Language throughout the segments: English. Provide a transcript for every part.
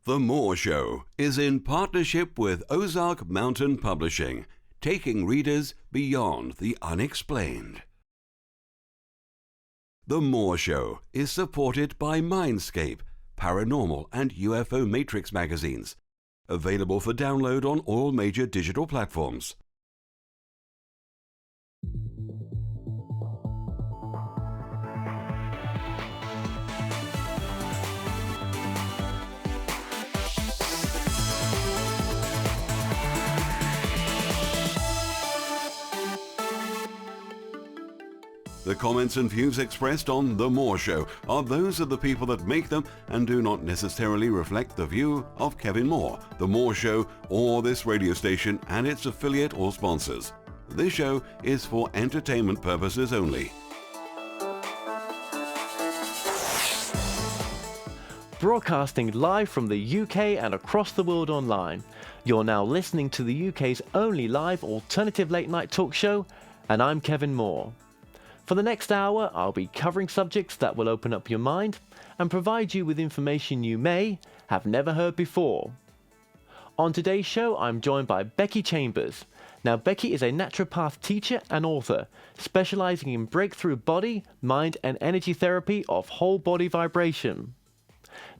The More Show is in partnership with Ozark Mountain Publishing, taking readers beyond the unexplained. The More Show is supported by Mindscape, Paranormal and UFO Matrix magazines, available for download on all major digital platforms. The comments and views expressed on The More Show are those of the people that make them and do not necessarily reflect the view of Kevin Moore, The More Show, or this radio station and its affiliate or sponsors. This show is for entertainment purposes only. Broadcasting live from the UK and across the world online. You're now listening to the UK's only live alternative late night talk show, and I'm Kevin Moore. For the next hour, I'll be covering subjects that will open up your mind and provide you with information you may have never heard before. On today's show, I'm joined by Becky Chambers. Now, Becky is a naturopath teacher and author, specializing in breakthrough body, mind, and energy therapy of whole body vibration.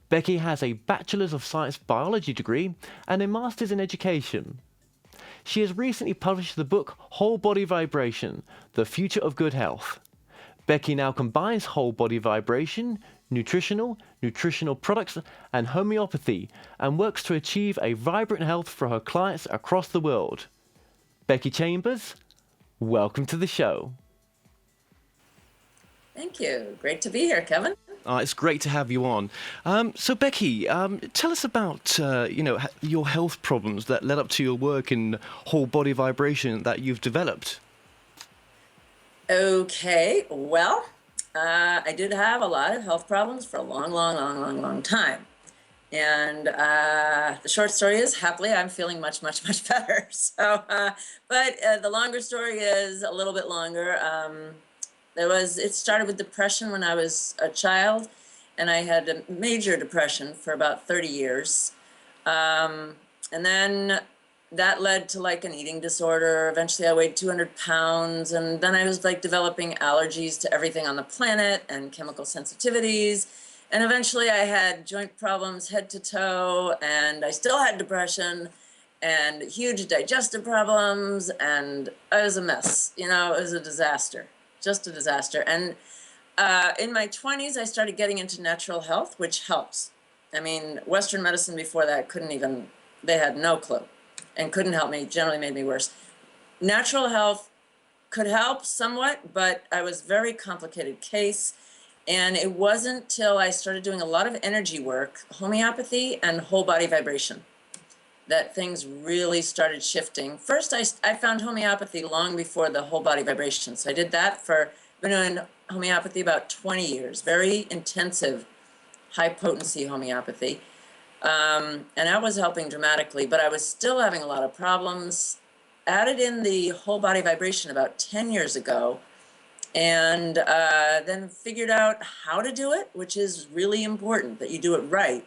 Becky has a Bachelor's of Science Biology degree and a Master's in Education. She has recently published the book Whole Body Vibration, The Future of Good Health. Becky now combines whole body vibration, nutritional products, and homeopathy, and works to achieve a vibrant health for her clients across the world. Becky Chambers, welcome to the show. Thank you. Great to be here, Kevin. It's great to have you on. So, Becky, tell us about your health problems that led up to your work in whole body vibration that you've developed. Okay, well, I did have a lot of health problems for a long time. And the short story is, happily, I'm feeling much better. So, but the longer story is a little bit longer. It started with depression when I was a child, and I had a major depression for about 30 years. And then that led to like an eating disorder. Eventually I weighed 200 pounds, and then I was like developing allergies to everything on the planet and chemical sensitivities. And eventually I had joint problems head to toe, and I still had depression and huge digestive problems, and I was a mess. It was a disaster. Just a disaster. And in my 20s, I started getting into natural health, which helps. I mean, Western medicine before that they had no clue and couldn't help me, generally made me worse. Natural health could help somewhat, but I was a very complicated case. And it wasn't till I started doing a lot of energy work, homeopathy and whole body vibration, that things really started shifting. First, I found homeopathy long before the whole body vibration. So I did that been doing homeopathy about 20 years, very intensive, high potency homeopathy. And that was helping dramatically, but I was still having a lot of problems. Added in the whole body vibration about 10 years ago, and then figured out how to do it, which is really important, that you do it right,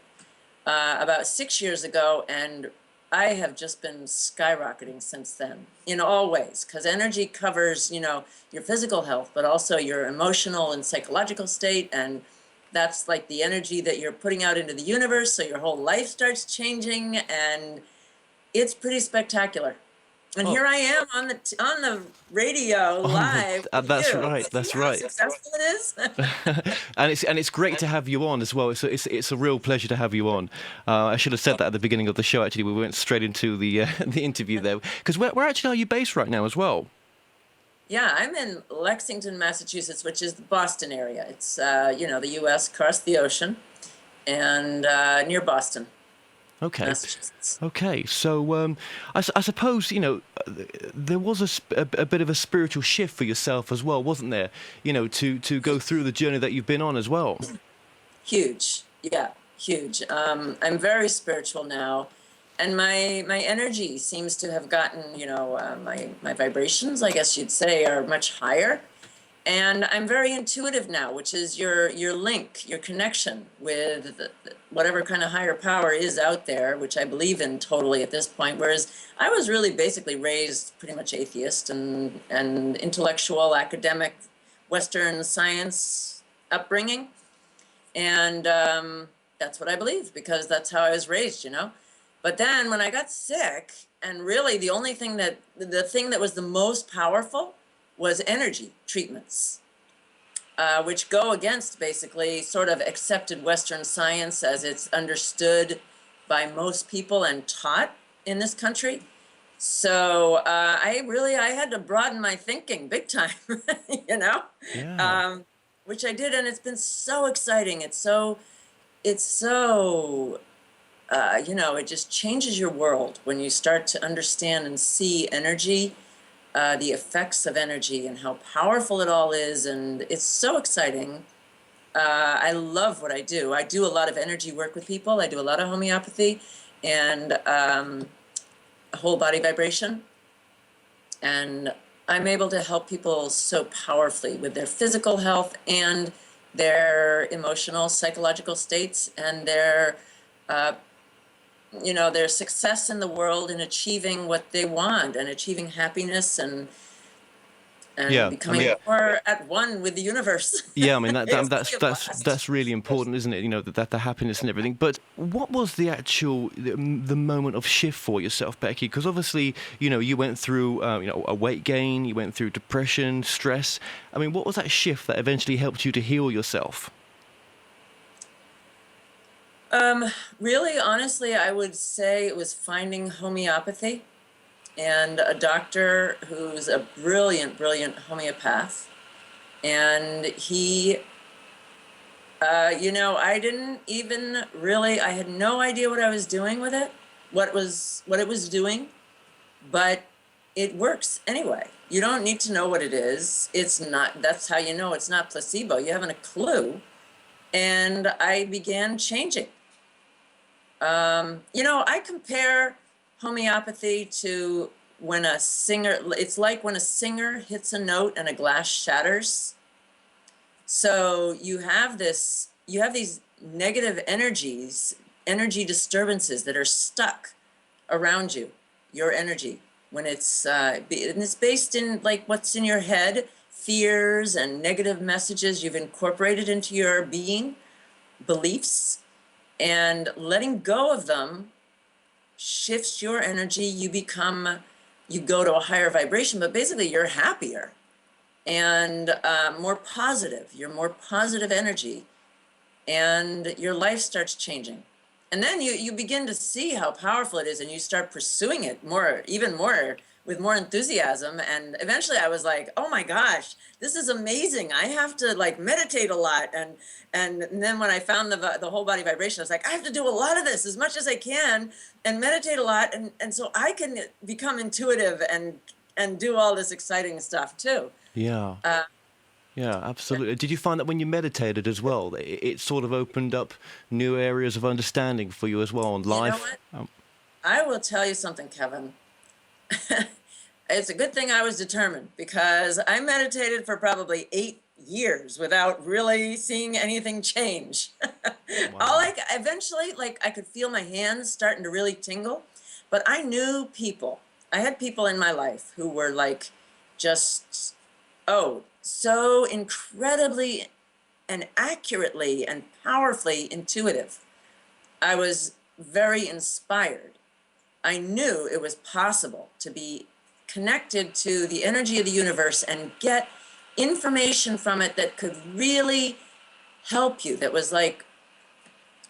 about 6 years ago, and I have just been skyrocketing since then in all ways, because energy covers, your physical health, but also your emotional and psychological state. And that's like the energy that you're putting out into the universe. So your whole life starts changing, and it's pretty spectacular. And here I am on the radio live. That's right. That's right. How successful it is. and it's great to have you on as well. It's a real pleasure to have you on. I should have said that at the beginning of the show. Actually, we went straight into the interview there, because where actually are you based right now as well? Yeah, I'm in Lexington, Massachusetts, which is the Boston area. It's the U.S. across the ocean, and near Boston. Okay. Okay. So I suppose there was a bit of a spiritual shift for yourself as well, wasn't there? To go through the journey that you've been on as well. Huge. Yeah, huge. I'm very spiritual now, and my energy seems to have gotten my vibrations, I guess you'd say, are much higher. And I'm very intuitive now, which is your link, your connection with whatever kind of higher power is out there, which I believe in totally at this point. Whereas I was really basically raised pretty much atheist and intellectual, academic, Western science upbringing. And that's what I believe, because that's how I was raised, you know. But then when I got sick, and really the thing that was the most powerful was energy treatments, which go against basically sort of accepted Western science as it's understood by most people and taught in this country. So I had to broaden my thinking big time, you know, Yeah. which I did, and it's been so exciting. It's so you know, it just changes your world when you start to understand and see energy, the effects of energy and how powerful it all is. And it's so exciting. I love what I do. I do a lot of energy work with people. I do a lot of homeopathy and whole body vibration. And I'm able to help people so powerfully with their physical health and their emotional, psychological states, and their you know, their success in the world in achieving what they want and achieving happiness and Yeah. I becoming mean, more at one with the universe. yeah, I mean It's that's really a blast. that's really important, isn't it? You know, that the happiness and everything. But what was the actual the moment of shift for yourself, Becky? Because obviously, you know, you went through you know, a weight gain, you went through depression, stress. I mean, what was that shift that eventually helped you to heal yourself? Really, honestly, I would say it was finding homeopathy and a doctor who's a brilliant, brilliant homeopath. And he, you know, I didn't even really, I had no idea what I was doing with it, what it was doing, but it works anyway. You don't need to know what it is. It's not, that's how you know it's not placebo. You haven't a clue. And I began changing. You know, I compare homeopathy to when a singer, it's like when a singer hits a note and a glass shatters. So you have these negative energies, energy disturbances that are stuck around you, your energy, when and it's based in like what's in your head, fears and negative messages you've incorporated into your being, beliefs. And letting go of them shifts your energy. You go to a higher vibration, but basically you're happier and more positive. You're more positive energy, and your life starts changing. And then you begin to see how powerful it is, and you start pursuing it more, even more, with more enthusiasm. And eventually I was like, oh my gosh, this is amazing. I have to like meditate a lot. And then when I found the whole body vibration, I was like, I have to do a lot of this as much as I can and meditate a lot. And so I can become intuitive and do all this exciting stuff too. Yeah. Yeah, absolutely. Did you find that when you meditated as well, that it sort of opened up new areas of understanding for you as well on You know life? what? I will tell you something, Kevin. It's a good thing I was determined, because I meditated for probably 8 years without really seeing anything change. All Wow. like eventually, like I could feel my hands starting to really tingle, but I knew people. I had people in my life who were like just, oh, so incredibly and accurately and powerfully intuitive. I was very inspired. I knew it was possible to be connected to the energy of the universe and get information from it that could really help you. That was like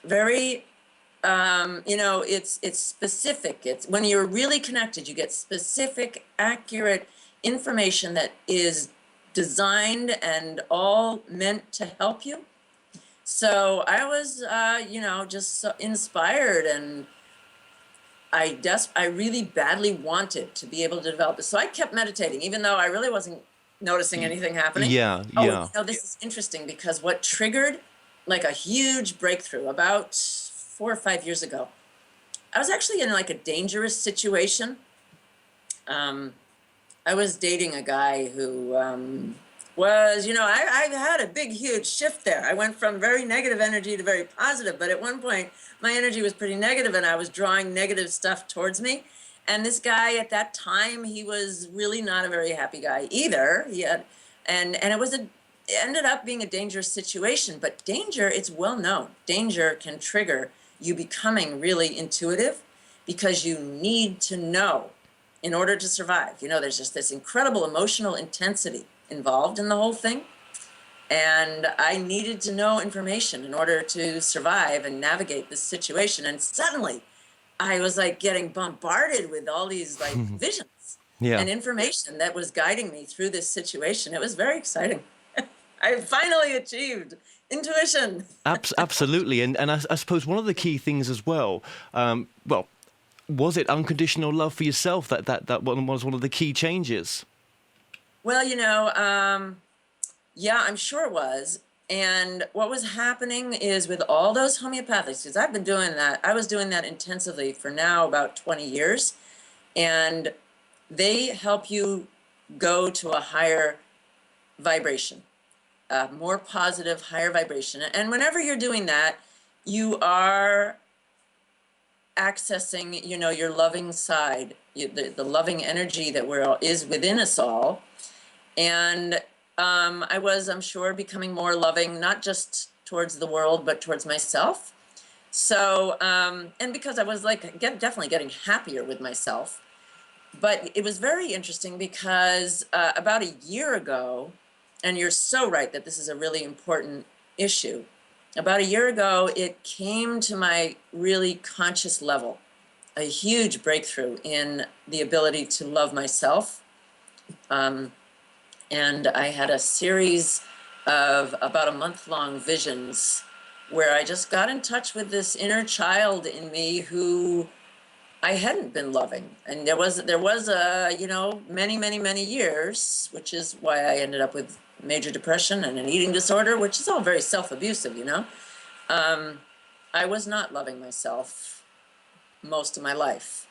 very, you know, it's specific. It's when you're really connected, you get specific, accurate information that is designed and all meant to help you. So I was, you know, just so inspired, and I really badly wanted to be able to develop this. So I kept meditating, even though I really wasn't noticing anything happening. Yeah, Oh, you yeah. know, this is interesting, because what triggered like a huge breakthrough about 4 or 5 years ago, I was actually in like a dangerous situation. I was dating a guy who was, I've had a big, huge shift there. I went from very negative energy to very positive, but at one point my energy was pretty negative and I was drawing negative stuff towards me. And this guy at that time, he was really not a very happy guy either. And it ended up being a dangerous situation, but danger, it's well known. Danger can trigger you becoming really intuitive because you need to know in order to survive. There's just this incredible emotional intensity involved in the whole thing. And I needed to know information in order to survive and navigate this situation. And suddenly I was like getting bombarded with all these like visions and information that was guiding me through this situation. It was very exciting. I finally achieved intuition. Absolutely. And I suppose one of the key things as well, was it unconditional love for yourself that was one of the key changes? Well, yeah, I'm sure it was. And what was happening is with all those homeopathics, because I've been doing that, I was doing that intensively for now about 20 years. And they help you go to a higher vibration, a more positive, higher vibration. And whenever you're doing that, you are accessing, your loving side, the loving energy that is within us all. And I was, I'm sure, becoming more loving, not just towards the world, but towards myself. So, and because I was definitely getting happier with myself. But it was very interesting because about a year ago, and you're so right that this is a really important issue. About a year ago, it came to my really conscious level, a huge breakthrough in the ability to love myself. And I had a series of about a month-long visions where I just got in touch with this inner child in me who I hadn't been loving. And there was many, many, many years, which is why I ended up with major depression and an eating disorder, which is all very self-abusive, I was not loving myself most of my life.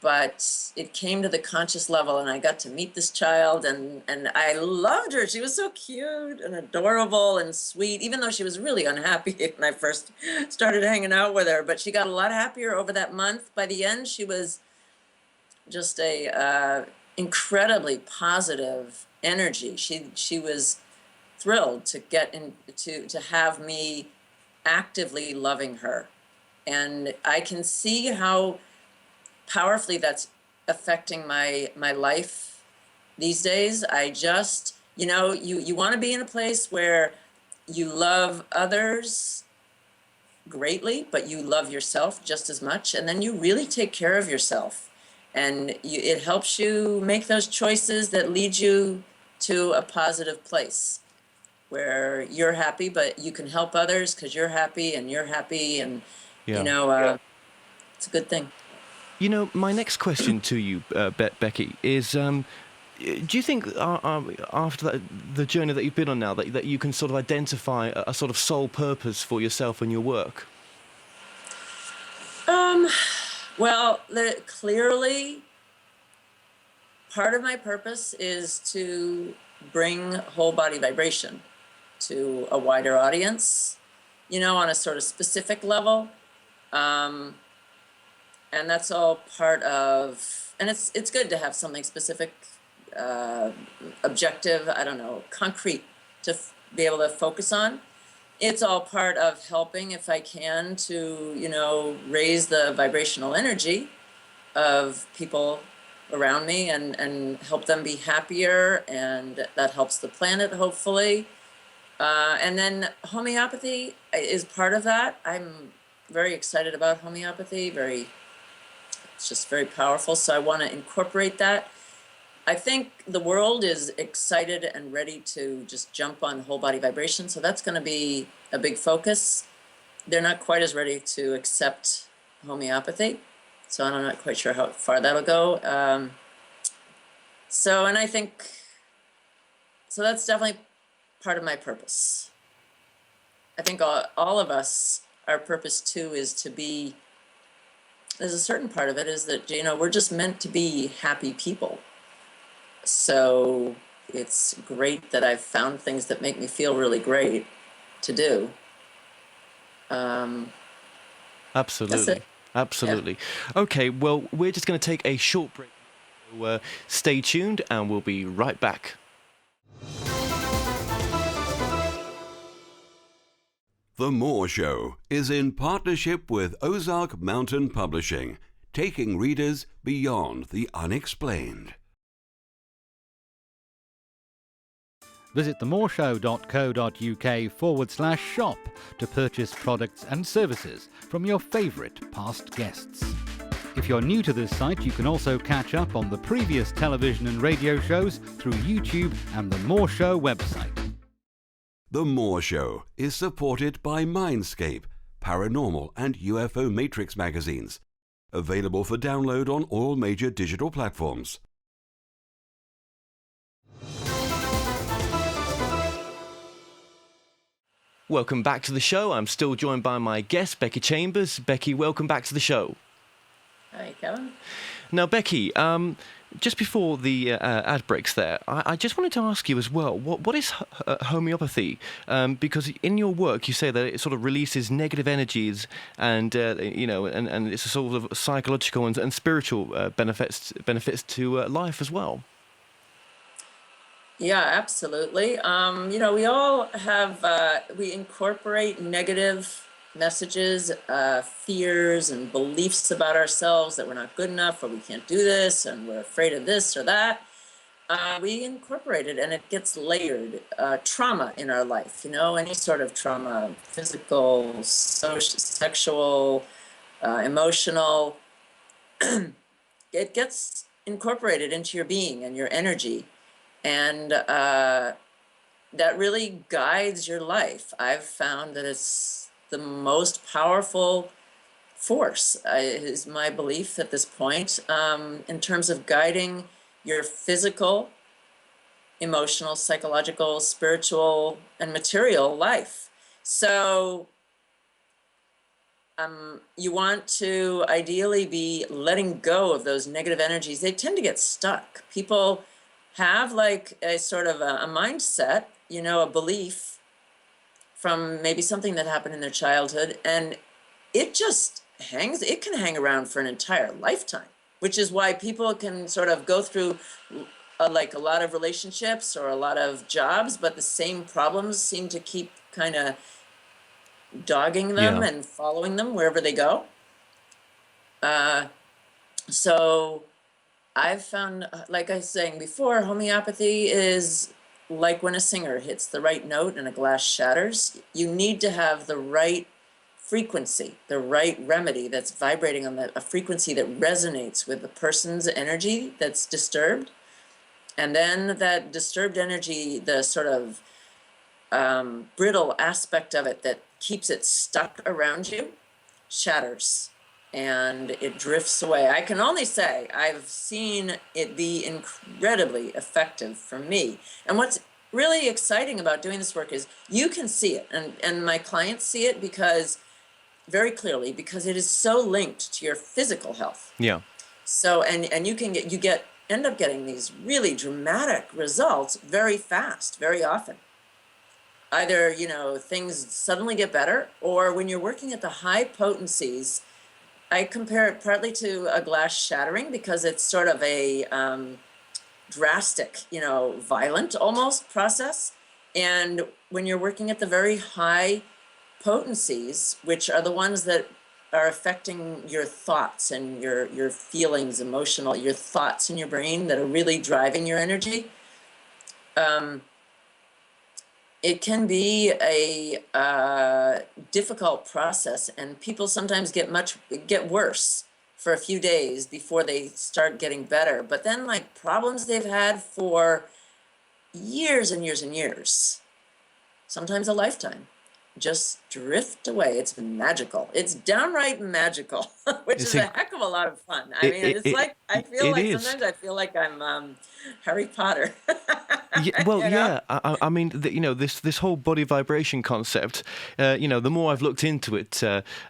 But it came to the conscious level and I got to meet this child and I loved her. She was so cute and adorable and sweet, even though she was really unhappy when I first started hanging out with her. But she got a lot happier over that month. By the end, she was just a incredibly positive energy. She was thrilled to get to have me actively loving her. And I can see how powerfully that's affecting my life these days. I just, you want to be in a place where you love others greatly, but you love yourself just as much. And then you really take care of yourself. And it helps you make those choices that lead you to a positive place where you're happy, but you can help others because you're happy and you're happy. And, it's a good thing. My next question to you, Becky, is do you think after the journey that you've been on now that you can sort of identify a sort of sole purpose for yourself and your work? Well, clearly part of my purpose is to bring whole body vibration to a wider audience, on a sort of specific level. And that's all part of, and it's good to have something specific, objective, concrete to be able to focus on. It's all part of helping, if I can, to, raise the vibrational energy of people around me and help them be happier, and that helps the planet, hopefully. And then homeopathy is part of that. I'm very excited about homeopathy, it's just very powerful, so I want to incorporate that. I think the world is excited and ready to just jump on whole body vibration, so that's going to be a big focus. They're not quite as ready to accept homeopathy, so I'm not quite sure how far that'll go. And I think, so that's definitely part of my purpose. I think all of us, our purpose too is to be, there's a certain part of it is that, we're just meant to be happy people. So it's great that I've found things that make me feel really great to do. That's Absolutely. it. Yeah. Absolutely. Okay, well, we're just going to take a short break. So, stay tuned and we'll be right back. The Moore Show is in partnership with Ozark Mountain Publishing, taking readers beyond the unexplained. Visit themoreshow.co.uk/shop to purchase products and services from your favourite past guests. If you're new to this site, you can also catch up on the previous television and radio shows through YouTube and the Moore Show website. The Moore Show is supported by Mindscape, Paranormal and UFO Matrix magazines, available for download on all major digital platforms. Welcome back to the show. I'm still joined by my guest, Becky Chambers. Becky, welcome back to the show. Hi, Kevin. Now, Becky, just before the ad breaks there, I just wanted to ask you as well, what is homeopathy? Because in your work, you say that it sort of releases negative energies and, and it's a sort of psychological and spiritual benefits to life as well. Yeah, absolutely. We all have, we incorporate negative messages, fears and beliefs about ourselves that we're not good enough or we can't do this and we're afraid of this or that. We incorporate it and it gets layered. Trauma in our life, any sort of trauma, physical, social, sexual, emotional, it gets incorporated into your being and your energy. And that really guides your life. I've found that it's the most powerful force, is my belief at this point, in terms of guiding your physical, emotional, psychological, spiritual, and material life. So you want to ideally be letting go of those negative energies. They tend to get stuck. People have like a sort of a mindset, a belief from maybe something that happened in their childhood, and it can hang around for an entire lifetime, which is why people can sort of go through like a lot of relationships or a lot of jobs, but the same problems seem to keep kind of dogging them and following them wherever they go. So I've found, like I was saying before, homeopathy is like when a singer hits the right note and a glass shatters. You need to have the right frequency, the right remedy that's vibrating on a frequency that resonates with the person's energy that's disturbed. And then that disturbed energy, the sort of brittle aspect of it that keeps it stuck around you, shatters. And it drifts away. I can only say I've seen it be incredibly effective for me. And what's really exciting about doing this work is you can see it, and my clients see it very clearly because it is so linked to your physical health. Yeah. So and you can end up getting these really dramatic results very fast, very often. Either things suddenly get better, or when you're working at the high potencies. I compare it partly to a glass shattering because it's sort of a drastic, violent almost process. And when you're working at the very high potencies, which are the ones that are affecting your thoughts and your feelings, your thoughts in your brain that are really driving your energy, it can be a difficult process, and people sometimes get worse for a few days before they start getting better. But then, like problems they've had for years and years and years, sometimes a lifetime, just drift away. It's magical. It's downright magical, which is a heck of a lot of fun. I mean, I feel like I'm Harry Potter. I mean, this whole body vibration concept, the more I've looked into it,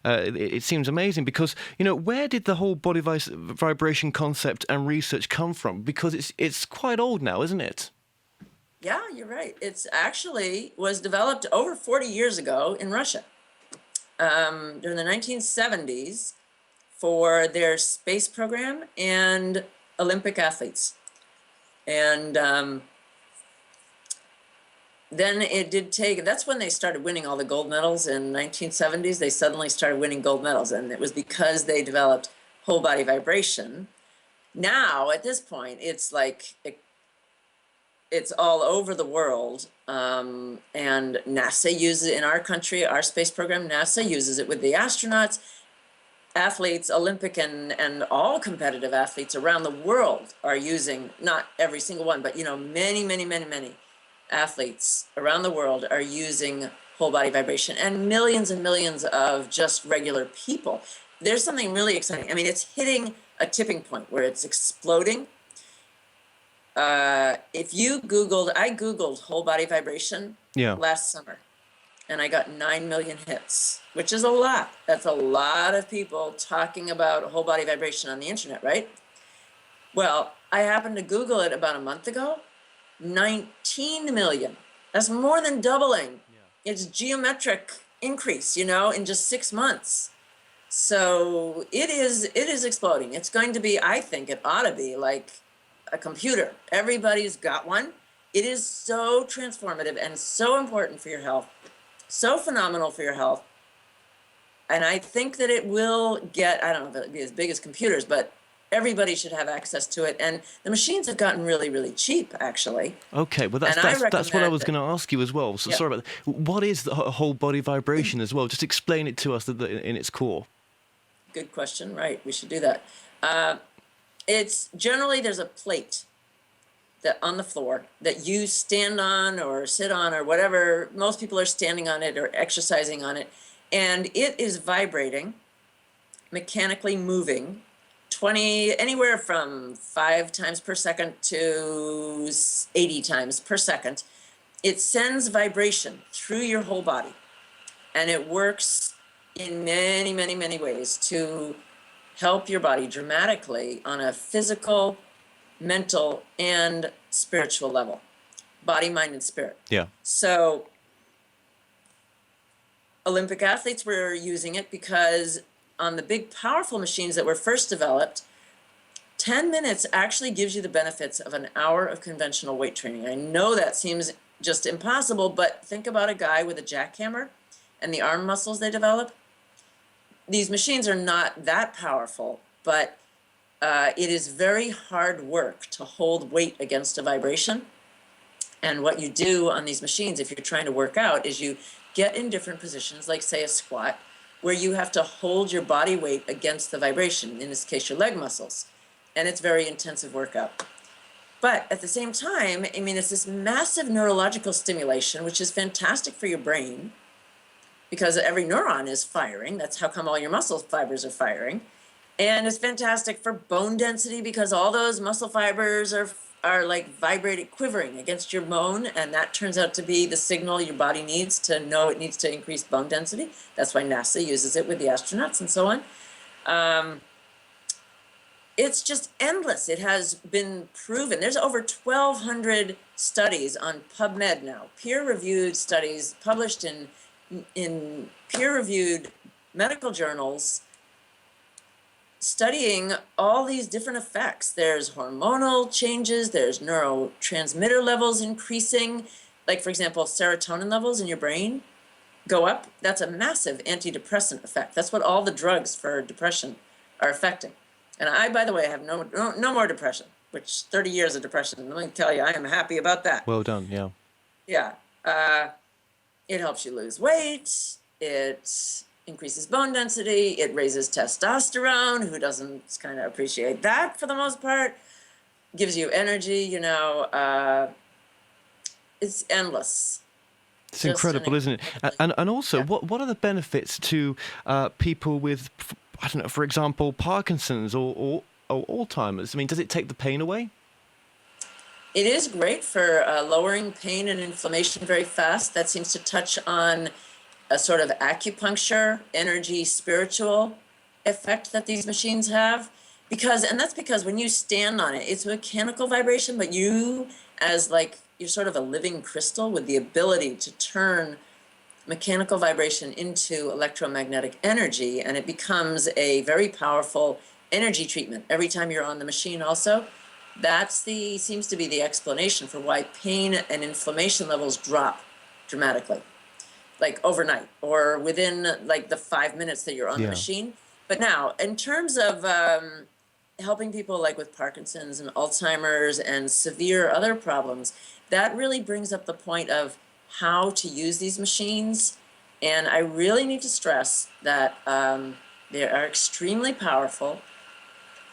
it seems amazing because, where did the whole body vibration concept and research come from? Because it's quite old now, isn't it? Yeah, you're right. It's actually was developed over 40 years ago in Russia during the 1970s for their space program and Olympic athletes. And then it did take, that's when they started winning all the gold medals in 1970s. They suddenly started winning gold medals, and it was because they developed whole body vibration. Now, at this point, it's like, it's all over the world. And NASA uses it in our country, our space program, NASA uses it with the astronauts, athletes, Olympic and all competitive athletes around the world are using, not every single one, but, you know, many, many, many, many athletes around the world are using whole body vibration, and millions of just regular people. There's something really exciting. I mean, it's hitting a tipping point where it's exploding. If you Googled, I Googled whole body vibration last summer, and I got 9 million hits, which is a lot. That's a lot of people talking about whole body vibration on the internet, right? Well, I happened to Google it about a month ago. 19 million. That's more than doubling. Yeah. It's geometric increase, you know, in just 6 months. So it is exploding. It's going to be, I think it ought to be like a computer. Everybody's got one. It is so transformative and so important for your health, so phenomenal for your health. And I think that it will get, I don't know if it'll be as big as computers, but everybody should have access to it. And the machines have gotten really, really cheap, actually. Okay, well, that's what I was going to ask you as well. So sorry about that. What is the whole body vibration as well? Just explain it to us in its core. Good question. Right, we should do that. It's generally, there's a plate that on the floor that you stand on or sit on or whatever. Most people are standing on it or exercising on it. And it is vibrating, mechanically moving, anywhere from 5 times per second to 80 times per second. It sends vibration through your whole body, and it works in many, many, many ways to help your body dramatically on a physical, mental, and spiritual level. Body, mind, and spirit. Yeah. So Olympic athletes were using it because on the big, powerful machines that were first developed, 10 minutes actually gives you the benefits of an hour of conventional weight training. I know that seems just impossible, but think about a guy with a jackhammer and the arm muscles they develop. These machines are not that powerful, but it is very hard work to hold weight against a vibration. And what you do on these machines, if you're trying to work out, is you get in different positions, like say a squat, where you have to hold your body weight against the vibration, in this case, your leg muscles. And it's very intensive workout. But at the same time, I mean, it's this massive neurological stimulation, which is fantastic for your brain because every neuron is firing. That's how come all your muscle fibers are firing. And it's fantastic for bone density because all those muscle fibers are like vibrating, quivering against your bone, and that turns out to be the signal your body needs to know it needs to increase bone density. That's why NASA uses it with the astronauts and so on. It's just endless. It has been proven. There's over 1,200 studies on PubMed now, peer-reviewed studies published in peer-reviewed medical journals, studying all these different effects. There's hormonal changes, there's neurotransmitter levels increasing, like for example, serotonin levels in your brain go up. That's a massive antidepressant effect. That's what all the drugs for depression are affecting. And I, by the way, have no more depression, which 30 years of depression, let me tell you, I am happy about that. Well done, yeah. Yeah. It helps you lose weight. It increases bone density. It raises testosterone. Who doesn't kind of appreciate that for the most part? Gives you energy, you know. It's endless. It's incredible, isn't it? And also, yeah. What are the benefits to people with, I don't know, for example, Parkinson's or Alzheimer's? I mean, does it take the pain away? It is great for lowering pain and inflammation very fast. That seems to touch on a sort of acupuncture, energy, spiritual effect that these machines have. and that's because when you stand on it, it's a mechanical vibration, but you, as like, you're sort of a living crystal with the ability to turn mechanical vibration into electromagnetic energy, and it becomes a very powerful energy treatment every time you're on the machine also. Seems to be the explanation for why pain and inflammation levels drop dramatically, like overnight or within like the 5 minutes that you're on the machine. But now, in terms of helping people like with Parkinson's and Alzheimer's and severe other problems, that really brings up the point of how to use these machines. And I really need to stress that they are extremely powerful.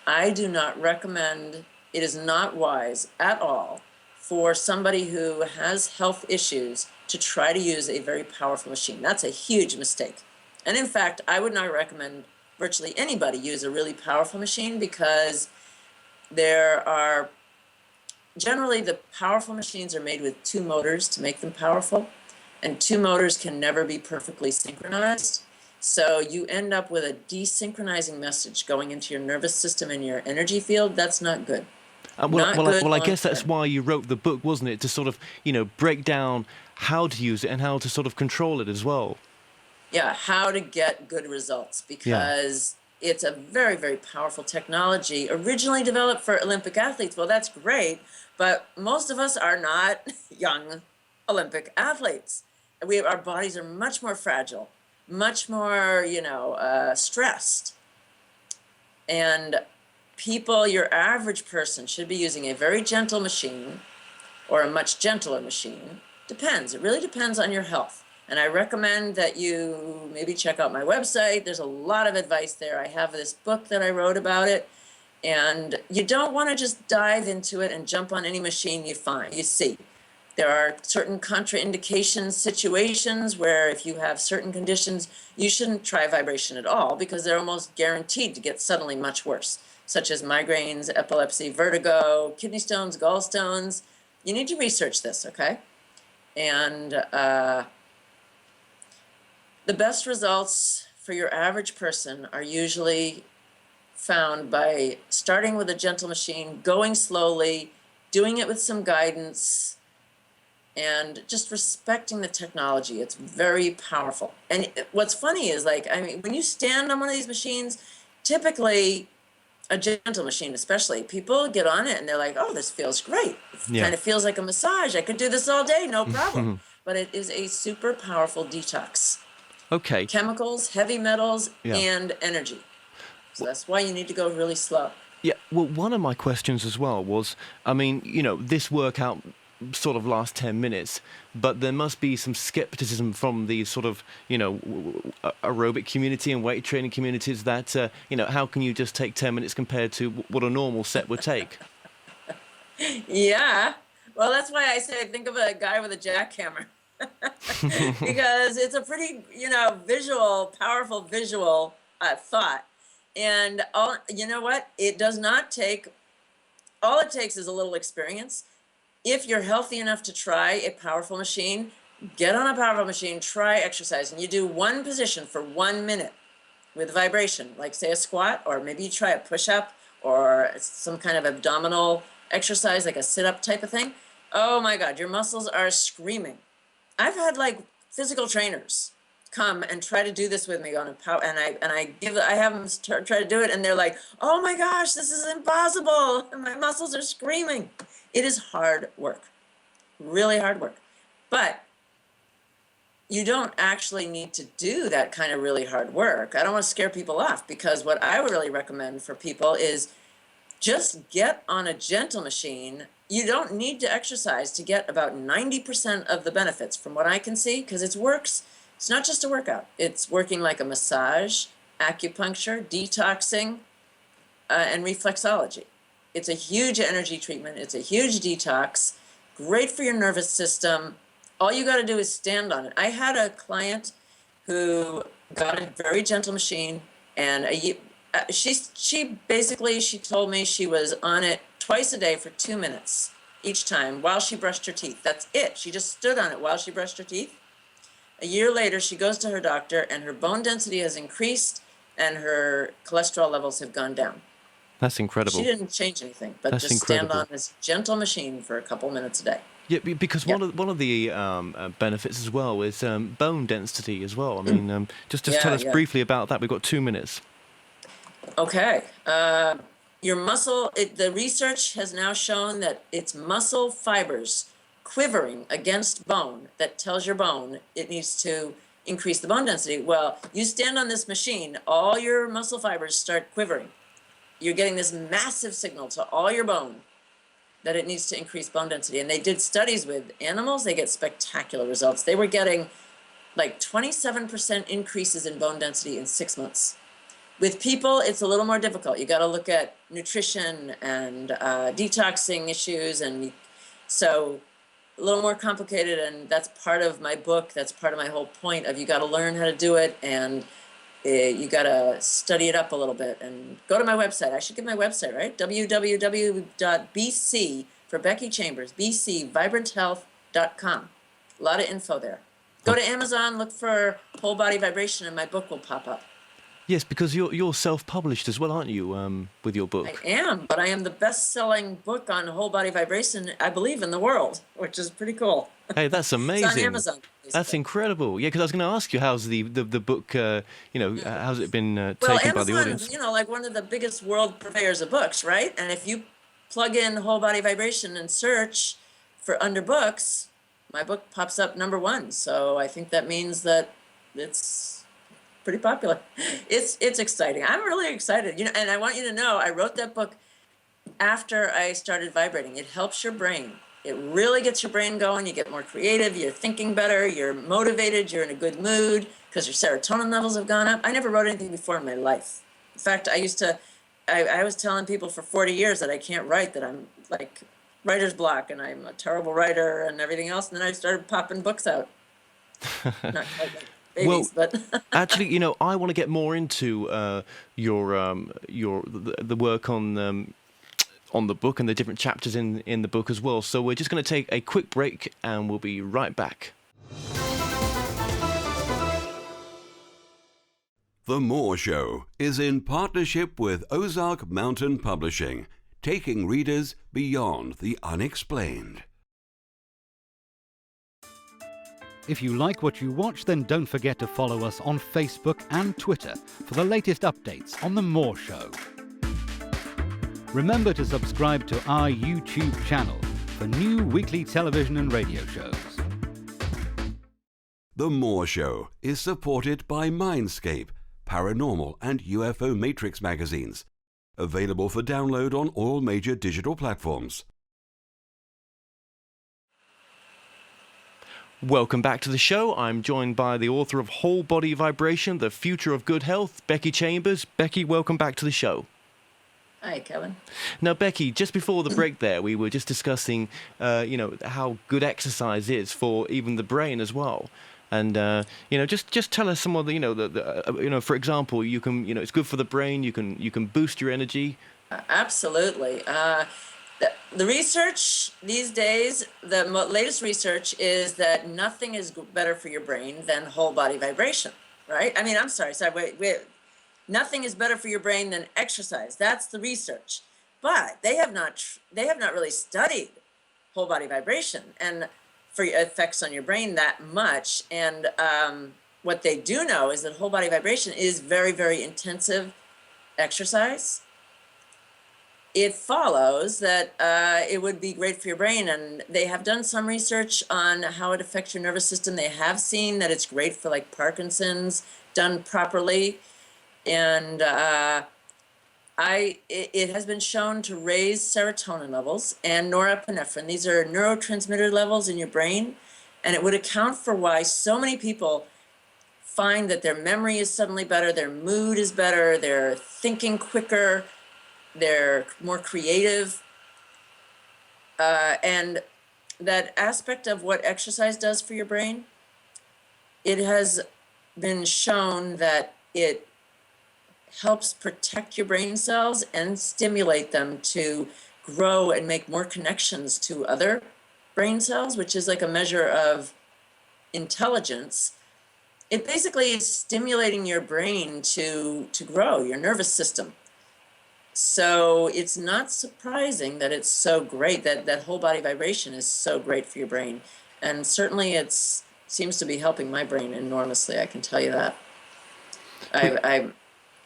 I do not recommend, it is not wise at all for somebody who has health issues to try to use a very powerful machine. That's a huge mistake. And in fact, I would not recommend virtually anybody use a really powerful machine, because generally the powerful machines are made with 2 motors to make them powerful, and 2 motors can never be perfectly synchronized. So you end up with a desynchronizing message going into your nervous system and your energy field. That's not good. I guess that's why you wrote the book, wasn't it? To sort of, break down how to use it and how to sort of control it as well. Yeah, how to get good results, because it's a very, very powerful technology originally developed for Olympic athletes. Well, that's great, but most of us are not young Olympic athletes. Our bodies are much more fragile, much more, stressed. And your average person should be using a very gentle machine or a much gentler machine. Depends. It really depends on your health. And I recommend that you maybe check out my website. There's a lot of advice there. I have this book that I wrote about it. And you don't want to just dive into it and jump on any machine you see. There are certain contraindication situations where if you have certain conditions, you shouldn't try vibration at all, because they're almost guaranteed to get suddenly much worse, such as migraines, epilepsy, vertigo, kidney stones, gallstones. You need to research this, okay? And the best results for your average person are usually found by starting with a gentle machine, going slowly, doing it with some guidance, and just respecting the technology. It's very powerful. And what's funny is, when you stand on one of these machines, typically a gentle machine especially, people get on it and they're like, oh, this feels great. It kind of feels like a massage. I could do this all day, no problem. But it is a super powerful detox. Okay. Chemicals, heavy metals, and energy. So that's why you need to go really slow. Yeah, well, one of my questions as well was, this workout sort of lasts 10 minutes, but there must be some skepticism from the sort of, aerobic community and weight training communities that, how can you just take 10 minutes compared to what a normal set would take? Yeah. Well, that's why I say think of a guy with a jackhammer. Because it's a pretty, powerful visual thought. And you know what? It does not take, all it takes is a little experience. If you're healthy enough to try a powerful machine, get on a powerful machine, try exercise, and you do one position for 1 minute with vibration, like say a squat, or maybe you try a push-up or some kind of abdominal exercise, like a sit-up type of thing. Oh my God, your muscles are screaming. I've had physical trainers come and try to do this with me on a power, and I have them try to do it, and they're like, oh my gosh, this is impossible, and my muscles are screaming. It is hard work, really hard work. But you don't actually need to do that kind of really hard work. I don't want to scare people off, because what I would really recommend for people is just get on a gentle machine. You don't need to exercise to get about 90% of the benefits from what I can see, because it works. It's not just a workout. It's working like a massage, acupuncture, detoxing, and reflexology. It's a huge energy treatment. It's a huge detox, great for your nervous system. All you got to do is stand on it. I had a client who got a very gentle machine, and she told me she was on it twice a day for 2 minutes each time while she brushed her teeth. That's it. She just stood on it while she brushed her teeth. A year later, she goes to her doctor, and her bone density has increased, and her cholesterol levels have gone down. That's incredible. She didn't change anything, but That's just stand incredible. on this gentle machine for a couple minutes a day. Yeah, because Yep. one of the benefits as well is bone density as well. I mean, just tell Yeah, us yeah. briefly about that. We've got 2 minutes. Okay. Your muscle, the research has now shown that it's muscle fibers quivering against bone that tells your bone it needs to increase the bone density. Well, you stand on this machine, all your muscle fibers start quivering. You're getting this massive signal to all your bone that it needs to increase bone density. And they did studies with animals, they get spectacular results. They were getting like 27% increases in bone density in 6 months. With people, it's a little more difficult. You got to look at nutrition and detoxing issues, and so a little more complicated. And that's part of my book. That's part of my whole point of you got to learn how to do it, and you got to study it up a little bit. And go to my website. I should give my website, right? www.bc for Becky Chambers, bcvibranthealth.com. A lot of info there. Go to Amazon, look for Whole Body Vibration, and my book will pop up. Yes, because you're self-published as well, aren't you, with your book? I am, but I am the best-selling book on whole body vibration, I believe, in the world, which is pretty cool. Hey, that's amazing. It's on Amazon. That's basically. incredible. Yeah, because I was going to ask you, how's the book, how's it been Well, taken by the Amazon, audience? like one of the biggest world purveyors of books, right? And if you plug in whole body vibration and search for under books, my book pops up #1. So I think that means that it's pretty popular. It's exciting. I'm really excited. And I want you to know, I wrote that book after I started vibrating. It helps your brain. It really gets your brain going. You get more creative. You're thinking better. You're motivated. You're in a good mood because your serotonin levels have gone up. I never wrote anything before in my life. In fact, I was telling people for 40 years that I can't write, that I'm like writer's block and I'm a terrible writer and everything else. And then I started popping books out. Not quite like babies, but Actually, I want to get more into the work on the book and the different chapters in the book as well. So we're just going to take a quick break and we'll be right back. The Moore Show is in partnership with Ozark Mountain Publishing, taking readers beyond the unexplained. If you like what you watch, then don't forget to follow us on Facebook and Twitter for the latest updates on The Moore Show. Remember to subscribe to our YouTube channel for new weekly television and radio shows. The Moore Show is supported by Mindscape, Paranormal and UFO Matrix magazines, available for download on all major digital platforms. Welcome back to the show. I'm joined by the author of Whole Body Vibration, The Future of Good Health, Becky Chambers. Becky, welcome back to the show. hi, Kevin. Now, Becky, just before the break there, we were just discussing, how good exercise is for even the brain as well. And, just tell us some of the, for example, you can, it's good for the brain. You can boost your energy. Absolutely. The research these days, the latest research is that nothing is better for your brain than whole body vibration, right? I mean, I'm sorry, wait. Nothing is better for your brain than exercise. That's the research. But they have not really studied whole body vibration and for effects on your brain that much. And what they do know is that whole body vibration is very, very intensive exercise. It follows that it would be great for your brain, and they have done some research on how it affects your nervous system. They have seen that it's great for like Parkinson's done properly, and it has been shown to raise serotonin levels and norepinephrine. These are neurotransmitter levels in your brain, and it would account for why so many people find that their memory is suddenly better, their mood is better, they're thinking quicker, they're more creative, and that aspect of what exercise does for your brain, it has been shown that it helps protect your brain cells and stimulate them to grow and make more connections to other brain cells, which is like a measure of intelligence. It basically is stimulating your brain to grow, your nervous system. So it's not surprising that it's so great, that whole body vibration is so great for your brain. And certainly it's seems to be helping my brain enormously, I can tell you that. I'm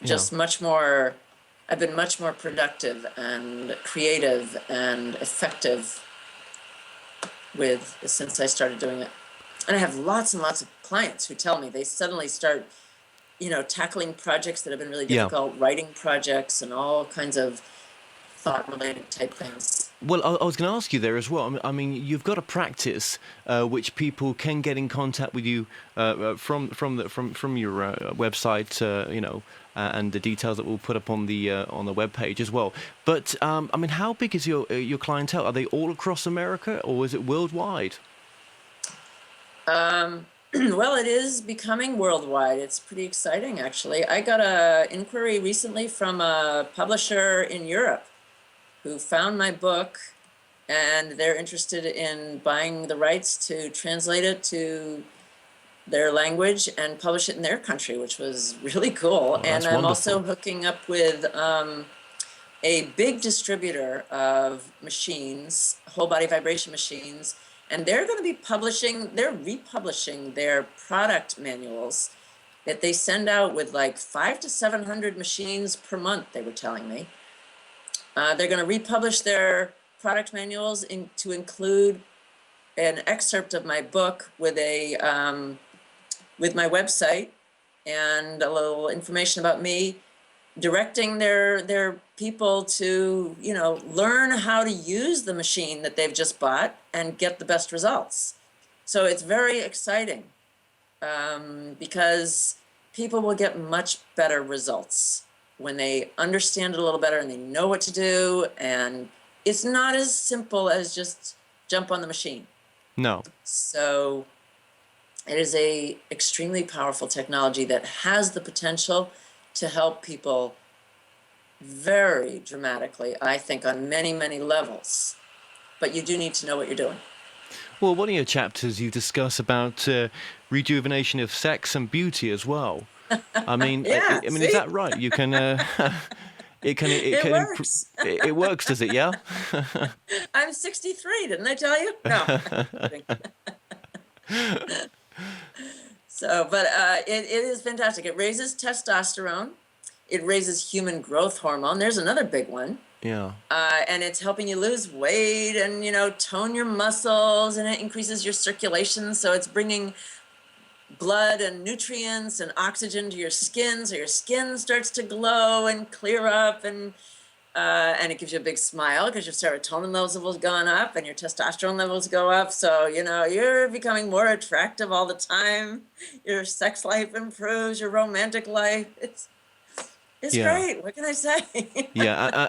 just much more, I've been much more productive and creative and effective since I started doing it. And I have lots and lots of clients who tell me they suddenly start, tackling projects that have been really difficult, writing projects and all kinds of thought-related type things. Well, I was going to ask you there as well. I mean, you've got a practice which people can get in contact with you from your website, and the details that we'll put up on the webpage as well. But I mean, how big is your clientele? Are they all across America, or is it worldwide? Well, it is becoming worldwide. It's pretty exciting, actually. I got an inquiry recently from a publisher in Europe who found my book, and they're interested in buying the rights to translate it to their language and publish it in their country, which was really cool. And I'm also hooking up with a big distributor of machines, whole body vibration machines, and they're going to be republishing their product manuals that they send out with like 500 to 700 machines per month, they were telling me. They're going to republish their product manuals to include an excerpt of my book with with my website and a little information about me, directing their people to, learn how to use the machine that they've just bought and get the best results. So it's very exciting because people will get much better results when they understand it a little better and they know what to do. And it's not as simple as just jump on the machine. No. So it is a extremely powerful technology that has the potential to help people very dramatically, I think, on many, many levels. But you do need to know what you're doing. Well, one of your chapters you discuss about rejuvenation of sex and beauty as well. I mean, is that right? You can. It works. It works, does it? Yeah. I'm 63. Didn't I tell you? No. So, but it is fantastic. It raises testosterone. It raises human growth hormone. There's another big one. Yeah. And it's helping you lose weight and, tone your muscles, and it increases your circulation. So it's bringing blood and nutrients and oxygen to your skin. So your skin starts to glow and clear up, and it gives you a big smile because your serotonin levels have gone up and your testosterone levels go up. So, you're becoming more attractive all the time. Your sex life improves, your romantic life. It's great. What can I say?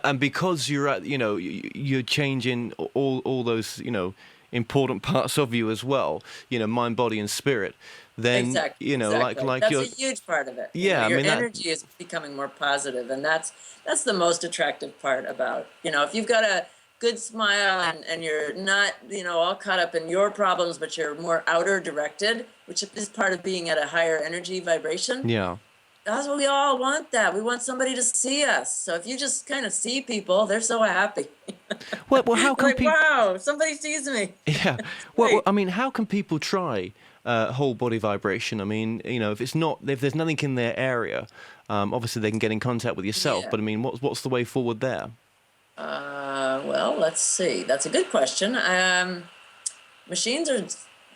And because you're at, you're changing all those, important parts of you as well, mind, body, and spirit. Then exactly. like that's a huge part of it. Yeah, your energy is becoming more positive, and that's the most attractive part about, if you've got a good smile and you're not, all caught up in your problems, but you're more outer directed, which is part of being at a higher energy vibration. Yeah. That's what we all want. That we want somebody to see us. So if you just kind of see people, they're so happy. Well, how can like, people? Wow, somebody sees me. Yeah. Well, I mean, how can people try whole body vibration? I mean, if there's nothing in their area, obviously they can get in contact with yourself. Yeah. But I mean, what's the way forward there? Well, let's see. That's a good question. Machines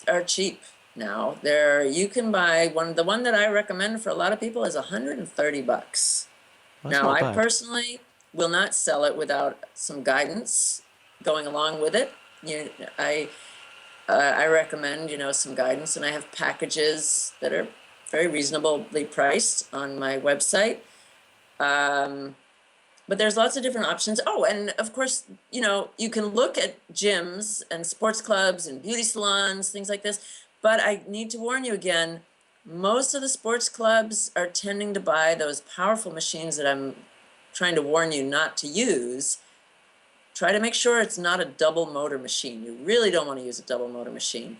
are cheap now. You can buy the one that I recommend for a lot of people is $130. That's now, not I bad. personally will not sell it without some guidance going along with it. I recommend, some guidance, and I have packages that are very reasonably priced on my website. But there's lots of different options. Oh, and of course, you can look at gyms and sports clubs and beauty salons, things like this. But I need to warn you again, most of the sports clubs are tending to buy those powerful machines that I'm trying to warn you not to use. Try to make sure it's not a double motor machine. You really don't want to use a double motor machine.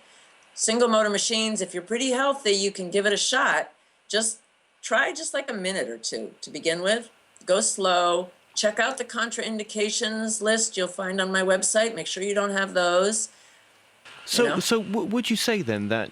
Single motor machines, if you're pretty healthy, you can give it a shot. Just try like a minute or two to begin with. Go slow, check out the contraindications list you'll find on my website. Make sure you don't have those. So would you say then that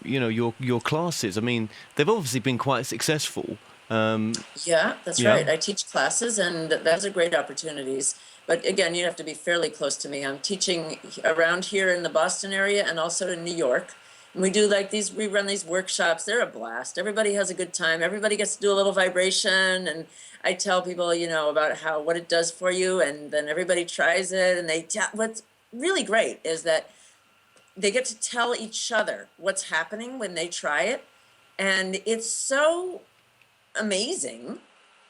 your classes? I mean, they've obviously been quite successful. Yeah, that's Yeah. right. I teach classes, and those are great opportunities. But again, you have to be fairly close to me. I'm teaching around here in the Boston area and also in New York. And we run these workshops. They're a blast. Everybody has a good time. Everybody gets to do a little vibration. And I tell people, about what it does for you. And then everybody tries it. And what's really great is that they get to tell each other what's happening when they try it. And it's so amazing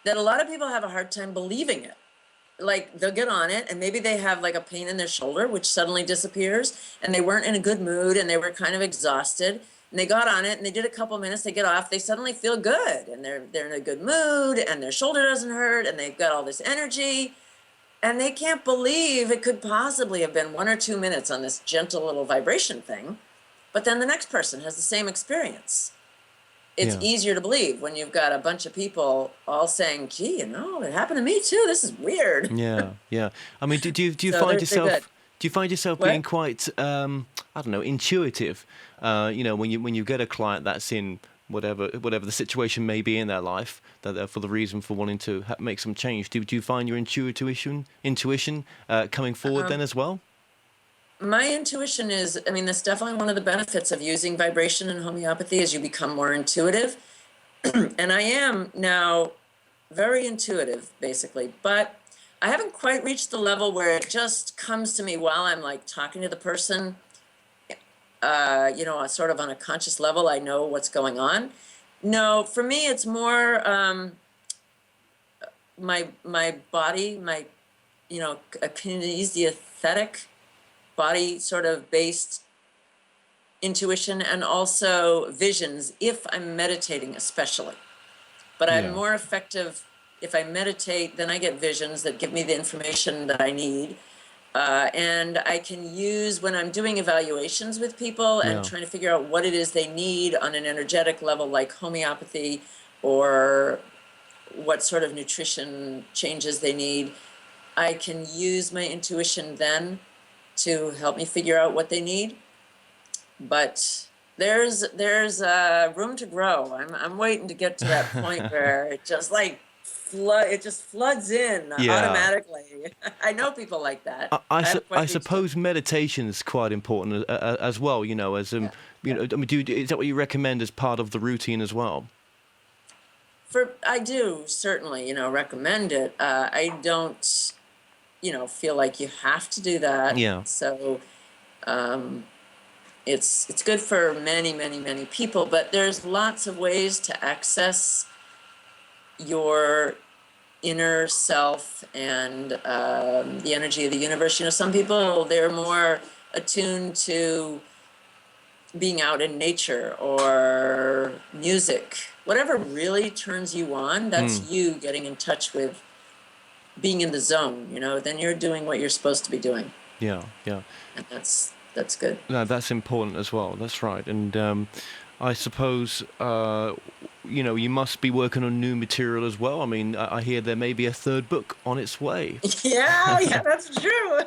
that a lot of people have a hard time believing it. Like, they'll get on it and maybe they have like a pain in their shoulder, which suddenly disappears, and they weren't in a good mood and they were kind of exhausted, and they got on it and they did a couple minutes, they get off, they suddenly feel good, and they're in a good mood, and their shoulder doesn't hurt, and they've got all this energy, and they can't believe it could possibly have been 1 or 2 minutes on this gentle little vibration thing. But then the next person has the same experience. It's easier to believe when you've got a bunch of people all saying, gee, it happened to me too. This is weird. Yeah. I mean, do you So find they're good. yourself What? being quite intuitive? When you get a client that's in whatever the situation may be in their life, that for the reason for wanting to make some change, do you find your intuition coming forward then as well? My intuition is, that's definitely one of the benefits of using vibration in homeopathy, is you become more intuitive. And I am now very intuitive, basically, but I haven't quite reached the level where it just comes to me while I'm like talking to the person, sort of on a conscious level. I know what's going on. No, for me, it's more my body, a kinesthetic body sort of based intuition, and also visions if I'm meditating especially. But I'm more effective if I meditate, then I get visions that give me the information that I need. And I can use, when I'm doing evaluations with people and trying to figure out what it is they need on an energetic level, like homeopathy, or what sort of nutrition changes they need, I can use my intuition then to help me figure out what they need. But there's room to grow. I'm waiting to get to that point where it just floods in automatically. I know people like that. I suppose meditation is quite important as well. Is that what you recommend as part of the routine as well? I do certainly, recommend it. I don't, feel like you have to do that. Yeah. So, it's good for many, many, many people, but there's lots of ways to access your inner self and the energy of the universe. Some people, they're more attuned to being out in nature or music. Whatever really turns you on, that's you getting in touch with being in the zone, then you're doing what you're supposed to be doing. Yeah. And that's good. No, that's important as well. That's right. And I suppose, you must be working on new material as well. I mean, I hear there may be a third book on its way. Yeah, that's true.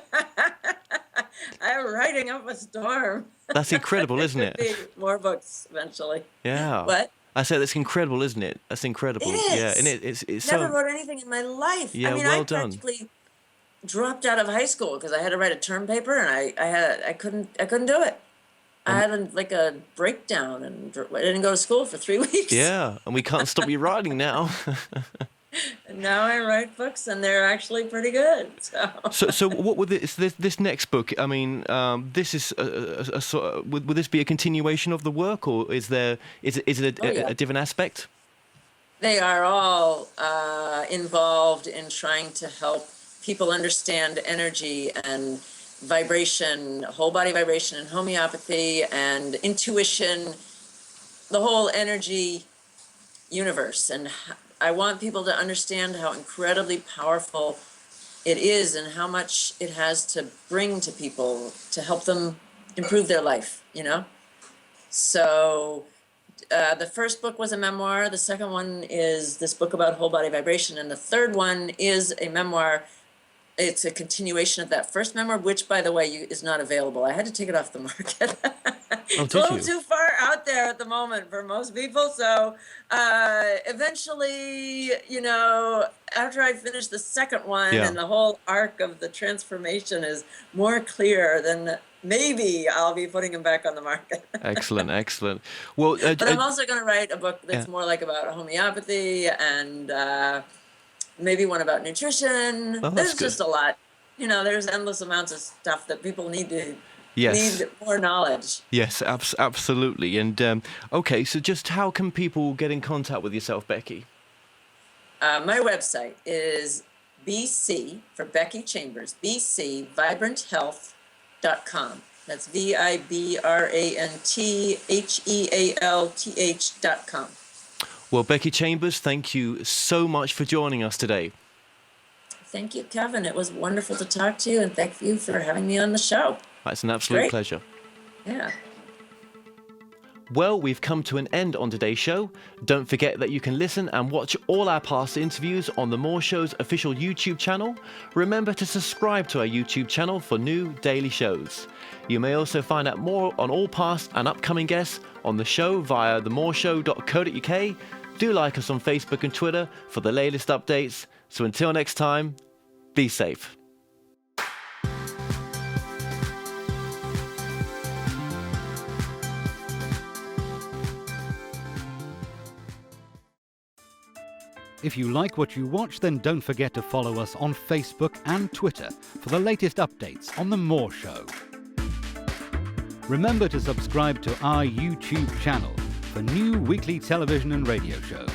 I'm writing up a storm. That's incredible, isn't it? Be more books eventually. Yeah. What? I said that's incredible, isn't it? That's incredible. It is. Yeah, and it's Never so. wrote anything in my life. Yeah, I done. practically dropped out of high school because I had to write a term paper, and I couldn't do it. I had a breakdown, and I didn't go to school for 3 weeks. Yeah, and we can't stop you writing now. And now I write books, and they're actually pretty good. So what would this next book? I mean, this is a sort of, would this be a continuation of the work, or is it a different aspect? They are all involved in trying to help people understand energy and vibration, whole body vibration, and homeopathy and intuition, the whole energy universe. And I want people to understand how incredibly powerful it is and how much it has to bring to people to help them improve their life, So the first book was a memoir. The second one is this book about whole body vibration. And the third one is a memoir. It's a continuation of that first memoir, which, by the way, is not available. I had to take it off the market. It's a little too far out there at the moment for most people. So eventually, after I finish the second one and the whole arc of the transformation is more clear, then maybe I'll be putting them back on the market. Excellent, excellent. Well, but I'm also going to write a book that's more like about homeopathy and maybe one about nutrition. There's just a lot. There's endless amounts of stuff that people need more knowledge. Yes, absolutely. And okay, so just how can people get in contact with yourself, Becky? My website is BC for Becky Chambers, bcvibranthealth.com. That's VIBRANTHEALTH.com. Well, Becky Chambers, thank you so much for joining us today. Thank you, Kevin. It was wonderful to talk to you, and thank you for having me on the show. It's an absolute pleasure. Yeah. Well, we've come to an end on today's show. Don't forget that you can listen and watch all our past interviews on The More Show's official YouTube channel. Remember to subscribe to our YouTube channel for new daily shows. You may also find out more on all past and upcoming guests on the show via themoreshow.co.uk. Do like us on Facebook and Twitter for the latest updates. So until next time, be safe. If you like what you watch, then don't forget to follow us on Facebook and Twitter for the latest updates on The More Show. Remember to subscribe to our YouTube channel for new weekly television and radio shows.